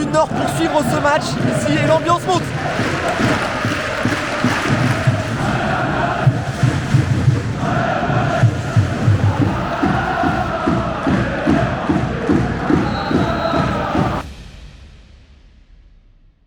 tribune nord pour suivre ce match ici et l'ambiance monte.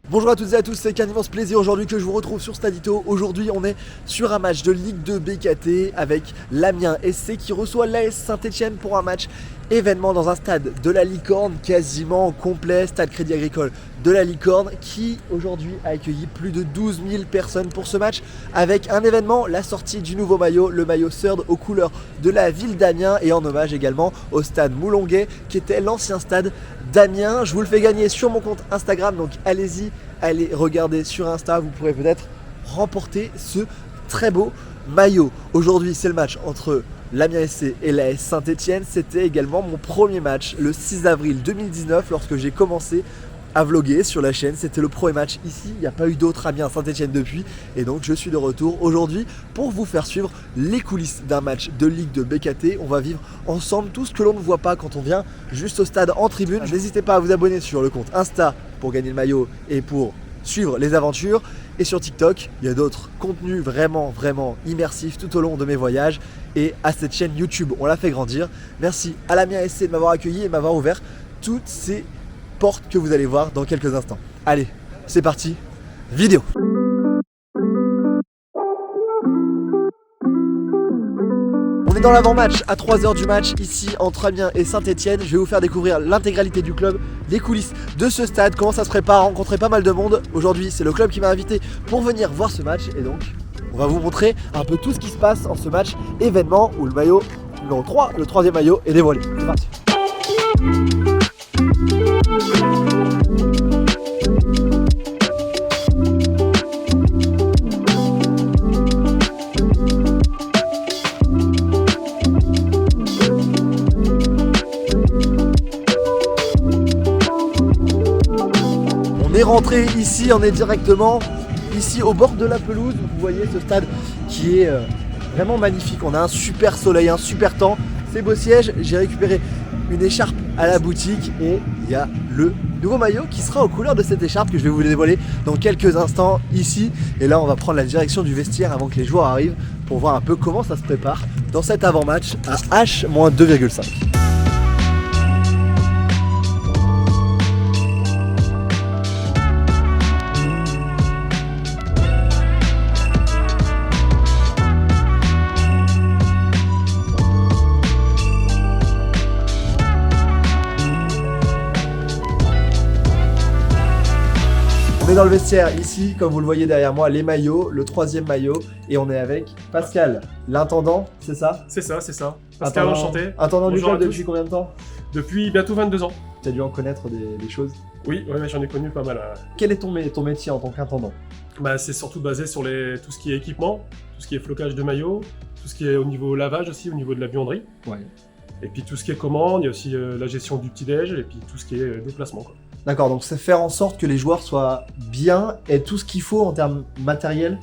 Bonjour à toutes et à tous, c'est un immense plaisir aujourd'hui que je vous retrouve sur Stadito. Aujourd'hui on est sur un match de Ligue 2 BKT avec l'Amiens SC qui reçoit l'AS Saint-Etienne pour un match événement dans un stade de la Licorne quasiment complet, stade Crédit Agricole de la Licorne qui aujourd'hui a accueilli plus de 12 000 personnes pour ce match avec un événement, la sortie du nouveau maillot, le maillot Third aux couleurs de la ville d'Amiens et en hommage également au stade Moulonguet qui était l'ancien stade d'Amiens. Je vous le fais gagner sur mon compte Instagram, donc allez-y, allez regarder sur Insta, vous pourrez peut-être remporter ce très beau maillot. Aujourd'hui c'est le match entre l'Amiens SC et l'AS Saint-Etienne. C'était également mon premier match le 6 avril 2019 lorsque j'ai commencé à vlogger sur la chaîne. C'était le premier match ici, il n'y a pas eu d'autres Amiens Saint-Etienne depuis et donc je suis de retour aujourd'hui pour vous faire suivre les coulisses d'un match de Ligue de BKT. On va vivre ensemble tout ce que l'on ne voit pas quand on vient juste au stade en tribune. N'hésitez pas à vous abonner sur le compte Insta pour gagner le maillot et pour suivre les aventures. Et sur TikTok, il y a d'autres contenus vraiment immersifs tout au long de mes voyages. Et à cette chaîne YouTube, on l'a fait grandir. Merci à l'Amiens SC de m'avoir accueilli et m'avoir ouvert toutes ces portes que vous allez voir dans quelques instants. Allez, c'est parti, vidéo. On est dans l'avant-match à 3h du match ici entre Amiens et Saint-Etienne. Je vais vous faire découvrir l'intégralité du club, les coulisses de ce stade, comment ça se prépare, rencontrer pas mal de monde. Aujourd'hui c'est le club qui m'a invité pour venir voir ce match et donc on va vous montrer un peu tout ce qui se passe en ce match événement où le maillot numéro 3, le troisième maillot est dévoilé. C'est parti. On est rentré ici, on est directement ici au bord de la pelouse. Vous voyez ce stade qui est vraiment magnifique. On a un super soleil, un super temps. Ces beaux sièges, j'ai récupéré une écharpe à la boutique et il y a le nouveau maillot qui sera aux couleurs de cette écharpe que je vais vous dévoiler dans quelques instants ici. Et là on va prendre la direction du vestiaire avant que les joueurs arrivent pour voir un peu comment ça se prépare dans cet avant-match à H-2,5. On est dans le vestiaire ici, comme vous le voyez derrière moi, les maillots, le troisième maillot, et on est avec Pascal, l'intendant, c'est ça? C'est ça. Pascal, enchanté. Intendant du club depuis combien de temps? Depuis bientôt 22 ans. Tu as dû en connaître des choses. Oui, ouais, j'en ai connu pas mal. Quel est ton métier en tant qu'intendant? C'est surtout basé sur tout ce qui est équipement, tout ce qui est flocage de maillots, tout ce qui est au niveau lavage aussi, au niveau de la buanderie. Ouais. Et puis tout ce qui est commande, il y a aussi la gestion du petit-déj, et puis tout ce qui est déplacement, quoi. D'accord, donc c'est faire en sorte que les joueurs soient bien et tout ce qu'il faut en termes matériels.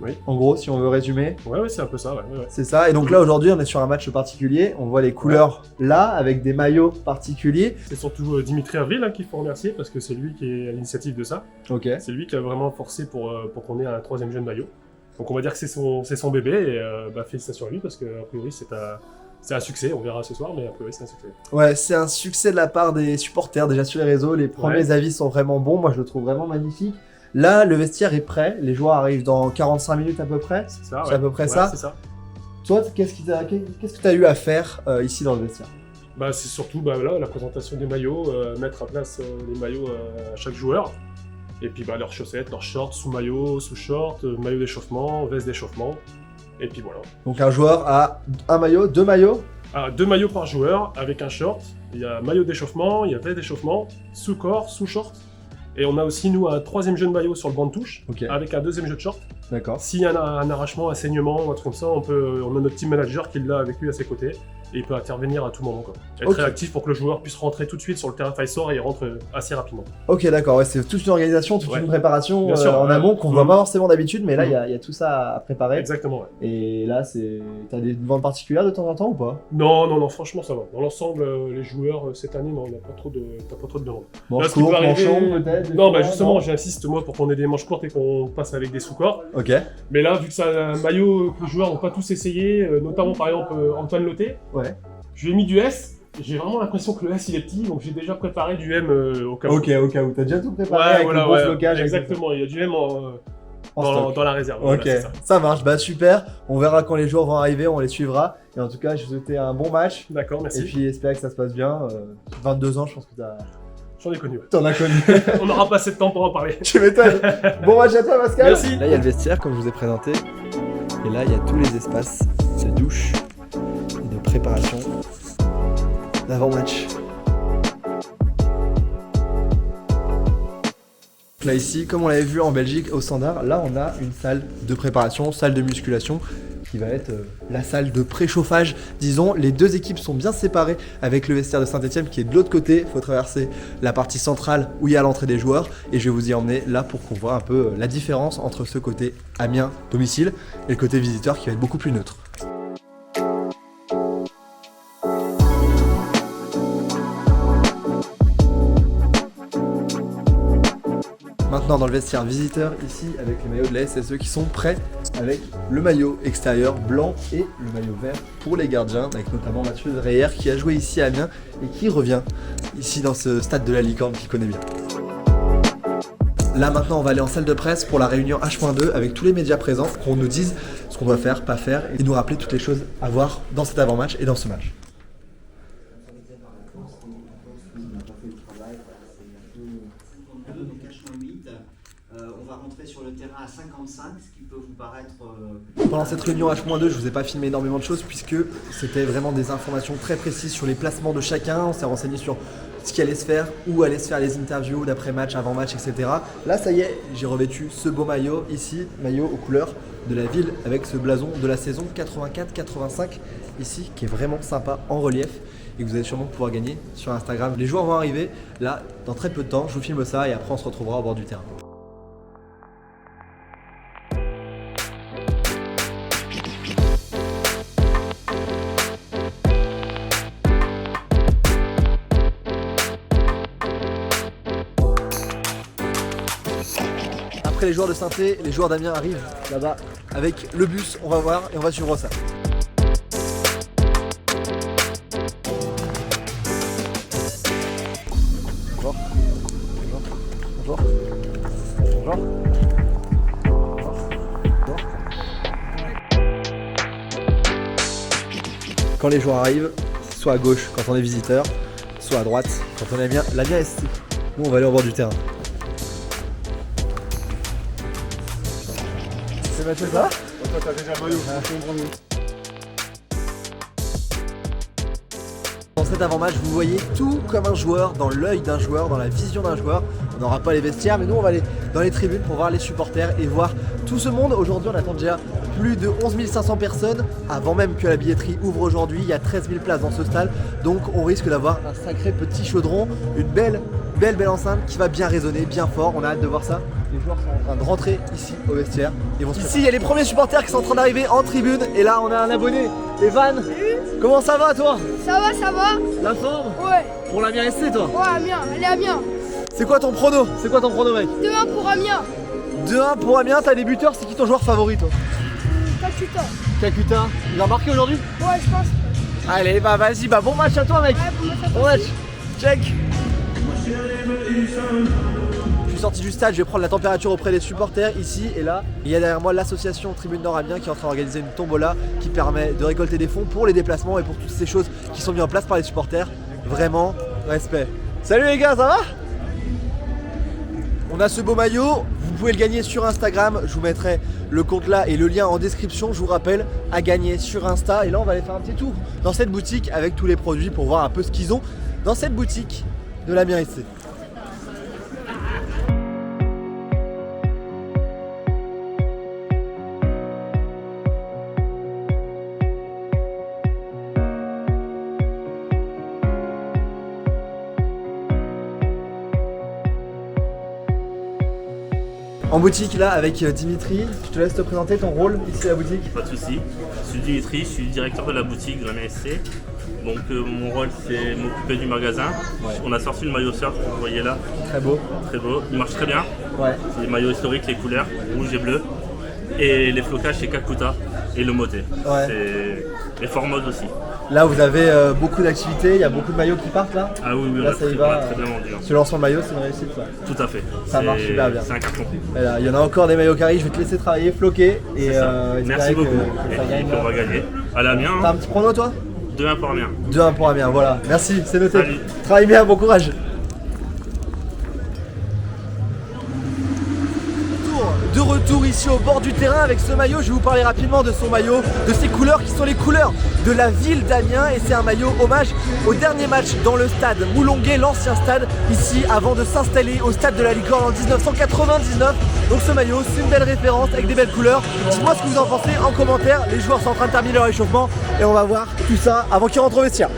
Oui. En gros, si on veut résumer. Ouais, c'est un peu ça, ouais. C'est ça, et donc là aujourd'hui on est sur un match particulier, on voit les couleurs là, avec des maillots particuliers. C'est surtout Dimitri Avril qu'il faut remercier, parce que c'est lui qui est à l'initiative de ça. Ok. C'est lui qui a vraiment forcé pour qu'on ait un troisième jeune maillot. Donc on va dire que c'est son bébé, et félicitations à lui, parce que a priori c'est un succès, on verra ce soir, mais a priori c'est un succès. Ouais, c'est un succès de la part des supporters, déjà sur les réseaux, les premiers avis sont vraiment bons, moi je le trouve vraiment magnifique. Là, le vestiaire est prêt, les joueurs arrivent dans 45 minutes à peu près. C'est ça, c'est à peu près ça. C'est ça. Toi, qu'est-ce que tu as eu à faire ici dans le vestiaire? C'est surtout là, la présentation des maillots, mettre à place les maillots à chaque joueur. Et puis leurs chaussettes, leurs shorts, sous-maillot, sous-short, maillot d'échauffement, veste d'échauffement. Et puis voilà. Donc un joueur a un maillot, deux maillots? 2 maillots par joueur avec un short. Il y a maillot d'échauffement, il y a veste d'échauffement, sous-corps, sous-short. Et on a aussi, nous, un troisième jeu de maillot sur le banc de touche, avec un deuxième jeu de short. D'accord. S'il y a un arrachement, un saignement, un truc comme ça, on a notre team manager qui l'a avec lui à ses côtés. et il peut intervenir à tout moment, quoi. Être Ok. réactif pour que le joueur puisse rentrer tout de suite sur le terrain. Enfin, il sort et il rentre assez rapidement. Ok, d'accord, ouais, c'est toute une organisation, toute Ouais. une préparation Bien sûr, en ouais. amont qu'on voit pas forcément d'habitude, mais là, il Mhm. y a tout ça à préparer. Exactement, ouais. Et là, t'as des ventes particulières de temps en temps ou pas? Non, franchement, ça va. Dans l'ensemble, les joueurs, cette année, non, il n'y a pas trop de demandes. Manche Là, ce qui peut courte, manche arriver- longue, peut-être? des Non, fois, bah justement, non j'insiste, moi, pour qu'on ait des manches courtes et qu'on passe avec des sous-corps. Ok, Mais là, vu que c'est un maillot que les joueurs n'ont pas tous essayé, notamment par exemple Antoine Loté, ouais. je lui ai mis du S. J'ai vraiment l'impression que le S il est petit, donc j'ai déjà préparé du M au cas où. Ok, au cas où. T'as déjà tout préparé Ouais, avec voilà, le bon ouais, flocage. exactement. Il y a du M En stock. dans la réserve. Ok, Voilà, c'est ça. ça marche, bah super. On verra quand les joueurs vont arriver, on les suivra. Et en tout cas, je vous souhaite un bon match. D'accord, merci. Et puis, espère que ça se passe bien. 22 ans, je pense que J'en ai connu. Ouais. t'en as connu. On n'aura pas assez de temps pour en parler. Tu m'étonnes. Bon match à toi, Pascal. Merci. Là, il y a le vestiaire, comme je vous ai présenté. Et là, il y a tous les espaces de douche et de préparation d'avant-match. Là, ici, comme on l'avait vu en Belgique au Standard, là, on a une salle de préparation, salle de musculation, qui va être la salle de préchauffage. Disons, les deux équipes sont bien séparées avec le vestiaire de Saint-Etienne qui est de l'autre côté. Il faut traverser la partie centrale où il y a l'entrée des joueurs. Et je vais vous y emmener là pour qu'on voit un peu la différence entre ce côté Amiens domicile et le côté visiteur qui va être beaucoup plus neutre. Maintenant dans le vestiaire visiteur ici avec les maillots de la SSE qui sont prêts avec le maillot extérieur blanc et le maillot vert pour les gardiens avec notamment Mathieu Dreyer qui a joué ici à Amiens et qui revient ici dans ce stade de la Licorne qu'il connaît bien. Là maintenant on va aller en salle de presse pour la réunion H.2 avec tous les médias présents qu'on nous dise ce qu'on doit faire, pas faire et nous rappeler toutes les choses à voir dans cet avant-match et dans ce match. On va rentrer sur le terrain à 55, ce qui peut vous paraître... Pendant cette réunion H-2, je vous ai pas filmé énormément de choses puisque c'était vraiment des informations très précises sur les placements de chacun. On s'est renseigné sur ce qui allait se faire, où allaient se faire les interviews d'après-match, avant-match, etc. Là, ça y est, j'ai revêtu ce beau maillot ici, maillot aux couleurs de la ville avec ce blason de la saison 84-85 ici qui est vraiment sympa en relief et que vous allez sûrement pouvoir gagner sur Instagram. Les joueurs vont arriver là dans très peu de temps. Je vous filme ça et après on se retrouvera au bord du terrain. Après les joueurs de Saint-Étienne, les joueurs d'Amiens arrivent là-bas avec le bus, on va voir et on va suivre ça. Bonjour. Bonjour. Bonjour. Bonjour. Bonjour. Quand les joueurs arrivent, soit à gauche quand on est visiteur, soit à droite quand on est bien l'Amiens SC. Nous on va aller au bord du terrain. C'est Mathieu, ça va? Toi, t'as déjà le maillot. Dans cet avant-match, vous voyez tout comme un joueur, dans l'œil d'un joueur, dans la vision d'un joueur. On n'aura pas les vestiaires, mais nous on va aller dans les tribunes pour voir les supporters et voir tout ce monde. Aujourd'hui, on attend déjà plus de 11 500 personnes. Avant même que la billetterie ouvre aujourd'hui, il y a 13 000 places dans ce stade. Donc on risque d'avoir un sacré petit chaudron, une belle enceinte qui va bien résonner, bien fort. On a hâte de voir ça. Les joueurs sont en train de rentrer ici au vestiaire. Ici, il y a les premiers supporters qui sont en train d'arriver en tribune. Et là, on a un abonné, Evan. Comment ça va, toi? Ça va, ça va? La forme? Ouais. Pour l'Amiens SC, toi? Ouais, Amiens, allez Amiens. C'est quoi ton prono? C'est quoi ton prono, mec? 2-1 pour Amiens. 2-1 pour Amiens, t'as des buteurs, c'est qui ton joueur favori, toi? Calcutta. Calcutta. Il a marqué aujourd'hui? Ouais, je pense. Allez, bah vas-y, bah bon match à toi, mec. Ouais, pour moi, ça Bon match. Check. Je suis sorti du stade, je vais prendre la température auprès des supporters ici et là. Il y a derrière moi l'association Tribune Nord Amiens qui est en train d'organiser une tombola qui permet de récolter des fonds pour les déplacements et pour toutes ces choses qui sont mises en place par les supporters. Vraiment, respect. Salut les gars, ça va? On a ce beau maillot, vous pouvez le gagner sur Instagram, je vous mettrai le compte là et le lien en description, je vous rappelle, à gagner sur Insta. Et là on va aller faire un petit tour dans cette boutique avec tous les produits pour voir un peu ce qu'ils ont dans cette boutique de l'Amiens SC. En boutique là avec Dimitri, je te laisse te présenter ton rôle ici à la boutique. Pas de soucis. Je suis Dimitri, je suis directeur de la boutique de la MSC. Donc mon rôle c'est m'occuper du magasin. Ouais. On a sorti le maillot surf, vous voyez là. Très beau. Très beau, il marche très bien. Ouais. C'est les maillots historiques, les couleurs, rouge et bleu. Et les flocages c'est Kakuta et le moté. Ouais. C'est les formodes aussi. Là vous avez beaucoup d'activités, il y a beaucoup de maillots qui partent là. Ah oui, Là, on, ça y a va. très bien vendu. Hein. Ce lancement de maillot c'est une réussite ça. Tout à fait. Ça marche super bien. C'est un carton. Voilà, il y en a encore des maillots qui arrivent, je vais te laisser travailler, floquer et C'est ça. espérer Merci beaucoup. que ça Et gagne. puis on va gagner. Allez Amiens, T'as un petit prono toi? 2-1 pour Amiens. 2-1 pour Amiens, voilà. Merci, c'est noté. Salut. Travaille bien, bon courage. De retour ici au bord du terrain avec ce maillot, je vais vous parler rapidement de son maillot, de ses couleurs qui sont les couleurs de la ville d'Amiens et c'est un maillot hommage au dernier match dans le stade Moulonguet, l'ancien stade, ici avant de s'installer au stade de la Licorne en 1999. Donc ce maillot, c'est une belle référence avec des belles couleurs. Dites-moi ce que vous en pensez en commentaire, les joueurs sont en train de terminer leur échauffement et on va voir tout ça avant qu'ils rentrent au vestiaire.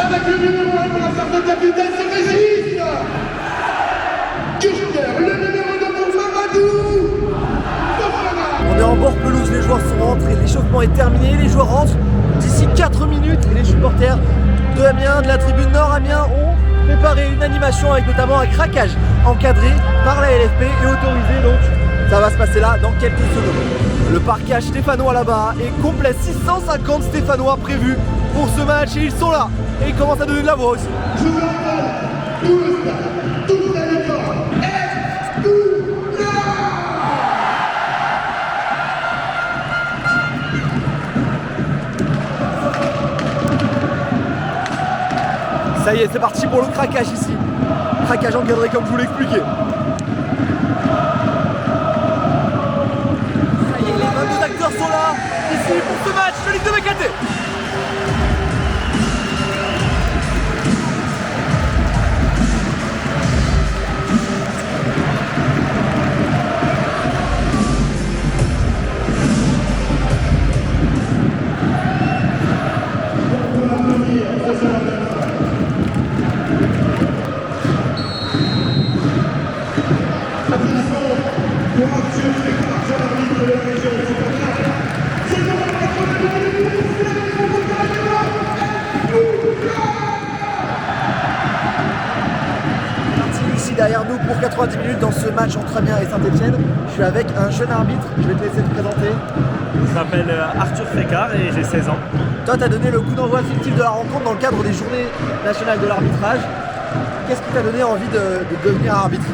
Avec le numéro 1 pour la sorte de capitaine, c'est Régis Kirchner, le numéro 2 pour Mamadou Fofana. On est en bord pelouse, les joueurs sont rentrés, l'échauffement est terminé, les joueurs rentrent d'ici 4 minutes et les supporters de Amiens, de la tribune Nord Amiens ont préparé une animation avec notamment un craquage encadré par la LFP et autorisé, donc ça va se passer là dans quelques secondes. Le parquage stéphanois là-bas est complet, 650 stéphanois prévus pour ce match et ils sont là et ils commencent à donner de la voix aussi. Je vous rappelle, tout le stade, toute la Licorne est tout là. Ça y est, c'est parti pour le craquage ici. Craquage encadré comme je vous l'ai expliqué. Ça y est, les 22 acteurs sont là, ici pour ce match de Ligue de BKT. Ici derrière nous pour 90 minutes dans ce match entre Amiens et Saint-Etienne. Je suis avec un jeune arbitre, je vais te laisser te présenter. Je m'appelle Arthur Fécard et j'ai 16 ans. Toi, tu as donné le coup d'envoi fictif de la rencontre dans le cadre des Journées nationales de l'arbitrage. Qu'est-ce qui t'a donné envie de devenir arbitre?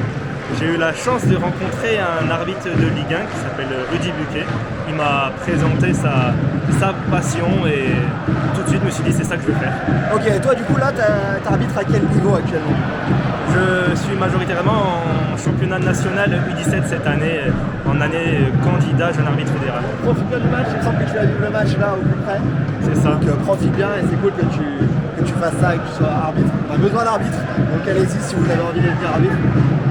J'ai eu la chance de rencontrer un arbitre de Ligue 1 qui s'appelle Rudy Buquet. Il m'a présenté sa passion et tout de suite je me suis dit c'est ça que je veux faire. Ok, toi du coup là, t'arbitres à quel niveau actuellement? Je suis majoritairement en championnat national U17 cette année, en année candidat jeune arbitre fédéral. Profite bien du match, il me semble que tu as vu le match là au plus près. C'est ça. Donc profite bien et c'est cool que tu fasses ça et que tu sois arbitre. On a besoin d'arbitre, donc allez-y si vous avez envie de devenir arbitre.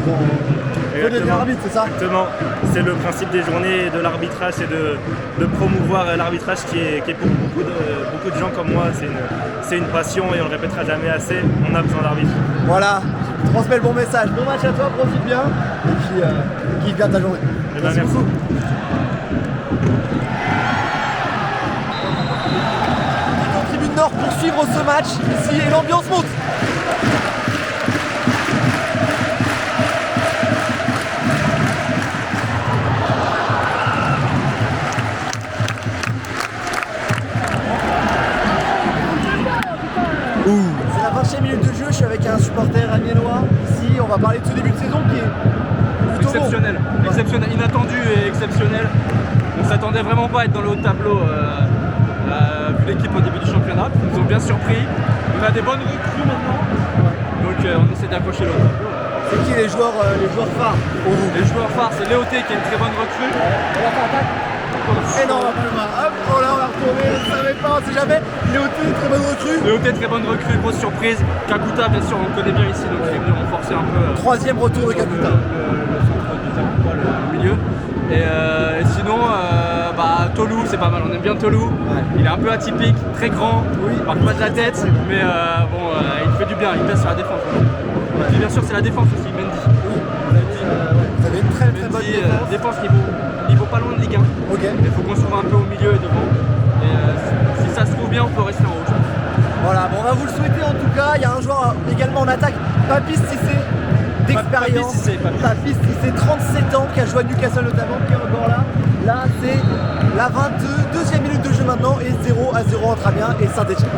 Faut devenir arbitre, c'est ça? Exactement. C'est le principe des journées de l'arbitrage, c'est de promouvoir l'arbitrage qui est pour beaucoup de gens comme moi, c'est une passion et on le répétera jamais assez, on a besoin d'arbitres. Voilà, transmets le bon message. Bon match à toi, profite bien et puis kiffe bien ta journée. Eh ben, merci. beaucoup. En tribune Nord pour suivre ce match ici et l'ambiance monte. C'est la 20e minute de jeu, je suis avec un supporter amiénois ici, on va parler de ce début de saison qui est plutôt exceptionnel, bon. exceptionnel, inattendu et exceptionnel. On s'attendait vraiment pas à être dans le haut de tableau vu l'équipe au début du championnat. Ils nous ont bien surpris. On a des bonnes recrues maintenant, donc on essaie d'accrocher le haut de tableau. C'est qui les joueurs phares pour vous? Les joueurs phares, c'est Léoté qui est une très bonne recrue. On va faire attaque. Et non, on va plus loin. Hop, oh là, on va retourner, je ne savais pas, on sait jamais. Léoté, très bonne recrue. Léoté, très bonne recrue, grosse surprise. Kakuta, bien sûr, on le connaît bien ici, donc il est venu renforcer un peu. Troisième retour de Kakuta. Le centre du Kakuta, le milieu. Et sinon, Tolu, c'est pas mal, on aime bien Tolu. Il est un peu atypique, très grand, il marque pas de la tête, mais il fait du bien, il pèse sur la défense. Et puis bien sûr, c'est la défense aussi, Mendy. Vous avez une très bonne défense niveau pas loin de Ligue 1. Ok. Il faut qu'on se trouve un peu au milieu et devant. Et si ça se trouve bien, on peut rester en haut. Voilà, bon, on va vous le souhaiter en tout cas. Il y a un joueur également en attaque, Papis Cissé, d'expérience. Papis Cissé, 37 ans, qui a joué à Newcastle notamment, qui est encore là. Là, c'est la 22e minute de jeu maintenant et 0-0 entre Amiens et Saint-Etienne.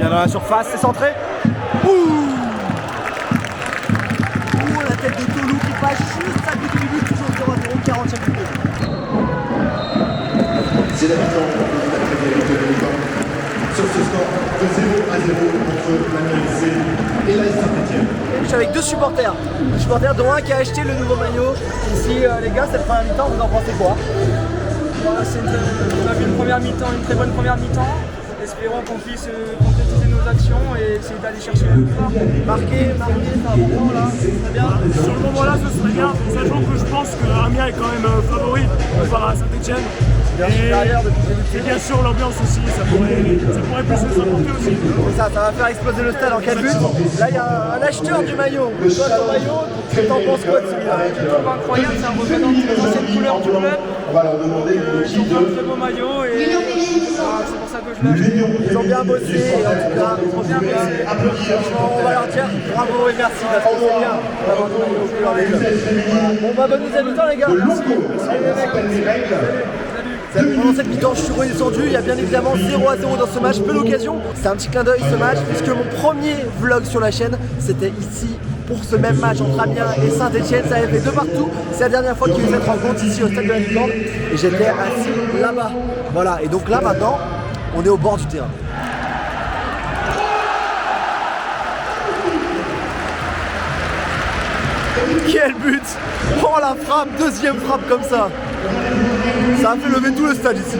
Dans la surface, c'est centré. La tête de Tolu qui passe juste à bout de minute, toujours 0-0, 40e minute. C'est la mi-temps de la première mi-temps sur ce score de 0-0 entre l'Amiens FC et l'AS Saint-Etienne. Je suis avec deux supporters. Le supporter dont un qui a acheté le nouveau maillot. Ici, les gars, cette première mi-temps, vous en pensez quoi? On a vu une première mi-temps, une très bonne première mi-temps. Espérons qu'on puisse concrétiser nos actions et essayer d'aller chercher la victoire. Marquer, c'est un bon moment là, c'est très bien. Sur le moment là, ce serait bien, sachant que je pense que Amiens est quand même favori par à Saint-Etienne. Et bien sûr l'ambiance aussi, ça pourrait plus nous apporter aussi. Ça va faire exploser le stade en 4 buts. Là il y a un acheteur du maillot. Toi ton maillot, t'en penses quoi de celui-là? Je trouve incroyable, c'est un représentant de l'ancienne couleur du club. On va leur demander Ils ont fait un très beau maillot et c'est pour ça que je l'ai acheté. Ils ont bien bossé et en tout cas, ils ont bien bossé. Franchement, on va leur dire bravo et merci parce que c'est bien d'avoir du maillot aux couleurs des clubs. Bon bah bonne deuxième mi-temps les gars. Pendant cette mi-temps, je suis redescendu. Il y a bien évidemment 0-0 dans ce match. Peu l'occasion. C'est un petit clin d'œil ce match, puisque mon premier vlog sur la chaîne, c'était ici pour ce même match entre Amiens et Saint-Etienne. Ça avait fait 2 partout. C'est la dernière fois qu'il y a eu cette rencontre ici au stade de la Licorne. Et j'étais assis là-bas. Voilà. Et donc là maintenant, on est au bord du terrain. Quel but! Oh la frappe, deuxième frappe comme ça. Ça a fait lever tout le stade ici.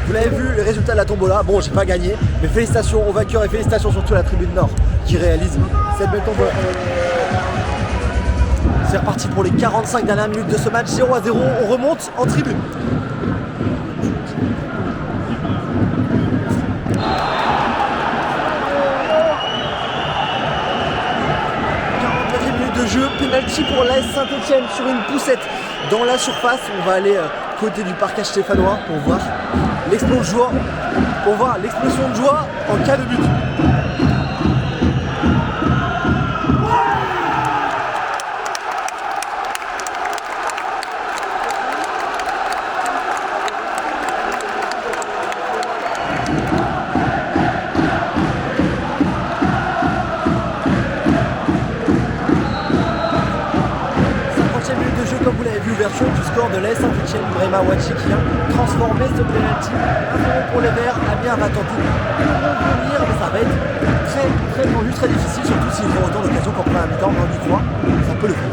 Vous l'avez vu, les résultats de la tombola, bon j'ai pas gagné, mais félicitations aux vainqueurs et félicitations surtout à la tribune Nord qui réalise cette belle tombola. C'est reparti pour les 45 dernières minutes de ce match, 0-0, on remonte en tribune. De jeu, penalty pour l'AS Saint-Etienne sur une poussette dans la surface. On va aller côté du parcage stéphanois pour voir l'explosion de joie, en cas de but. Comme vous l'avez vu, ouverture du score de l'AS Saint-Etienne, Brema Wachi qui vient transformer ce penalty. 1-0 pour les Verts. Amiens va tenter de revenir, mais ça va être très tendu, très difficile, surtout s'ils ont autant d'occasions qu'en première mi-temps, on y croit, ça peut le faire.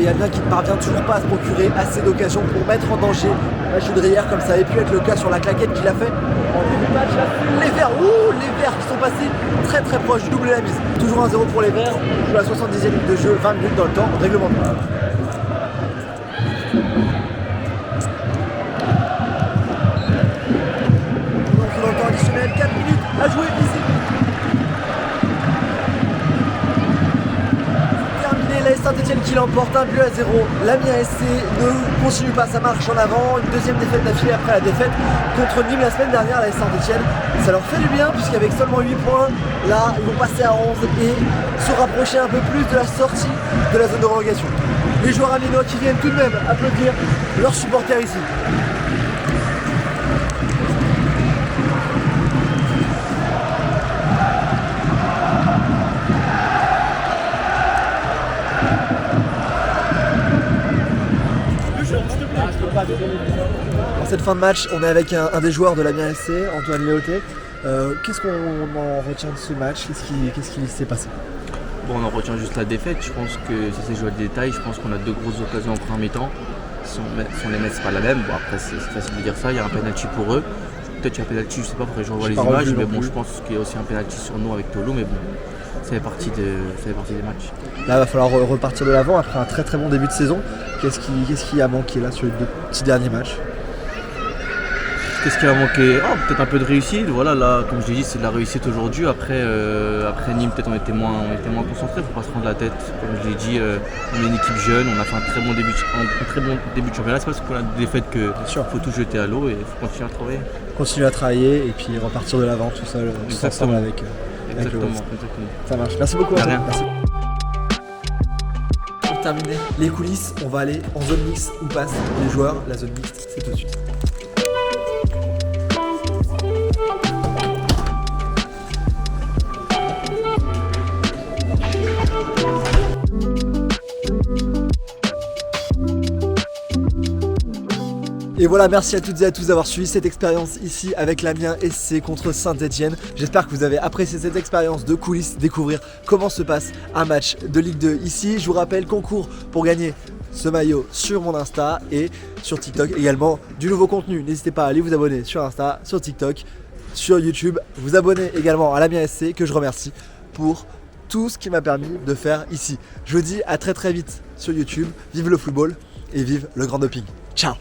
et Amiens qui ne parvient toujours pas à se procurer assez d'occasions pour mettre en danger Mathieu Drière comme ça avait pu être le cas sur la claquette qu'il a fait en début de match. Les Verts, les Verts qui sont passés très très proches du double et la mise. Toujours 1-0 pour les Verts, on joue la 70e minute de jeu, 20 minutes dans le temps réglementaire. Dans le temps additionnel, 4 minutes à jouer ici. Saint-Etienne qui l'emporte 1-0. L'Amiens SC ne continue pas sa marche en avant. Une deuxième défaite d'affilée après la défaite contre Nîmes la semaine dernière. La Saint-Etienne, ça leur fait du bien puisqu'avec seulement 8 points, là ils vont passer à 11 et se rapprocher un peu plus de la sortie de la zone de relégation. Les joueurs amiénois qui viennent tout de même applaudir leurs supporters ici. En cette fin de match, on est avec un des joueurs de l'Amiens SC, Antoine Léoté. Qu'est-ce qu'on en retient de ce match? Qu'est-ce qui s'est passé? Bon, on en retient juste la défaite. Je pense que ça s'est joué le détail. Je pense qu'on a deux grosses occasions en première mi-temps. Si on les met, c'est pas la même. Bon, après, c'est facile de dire ça. Il y a un penalty pour eux. Peut-être qu'il y a un penalty, je sais pas, faudrait que je revoie les images. Mais bon, je pense qu'il y a aussi un penalty sur nous avec Tolo. Mais bon, ça fait partie des matchs. Là, il va falloir repartir de l'avant après un très très bon début de saison. Qu'est-ce qui a manqué là sur les deux petits derniers matchs? Qu'est-ce qui a manqué? Peut-être un peu de réussite. Voilà, là, comme je l'ai dit, c'est de la réussite aujourd'hui. Après Nîmes, peut-être on était moins concentrés, faut pas se prendre la tête. Comme je l'ai dit, on est une équipe jeune, on a fait un très bon début de championnat. C'est pas parce qu'on a des défaites qu'il faut tout jeter à l'eau et il faut continuer à travailler. Continuer à travailler et puis repartir de l'avant tout seul, tous ensemble avec le West. Ça marche. Merci beaucoup. Merci. Pour terminer les coulisses, on va aller en zone mixte où passent les joueurs. La zone mixte, c'est tout de suite. Et voilà, merci à toutes et à tous d'avoir suivi cette expérience ici avec l'Amiens SC contre Saint-Etienne. J'espère que vous avez apprécié cette expérience de coulisses, découvrir comment se passe un match de Ligue 2 ici. Je vous rappelle, concours pour gagner ce maillot sur mon Insta et sur TikTok également du nouveau contenu. N'hésitez pas à aller vous abonner sur Insta, sur TikTok, sur YouTube. Vous abonner également à l'Amiens SC que je remercie pour tout ce qui m'a permis de faire ici. Je vous dis à très très vite sur YouTube. Vive le football et vive le grand doping. Ciao.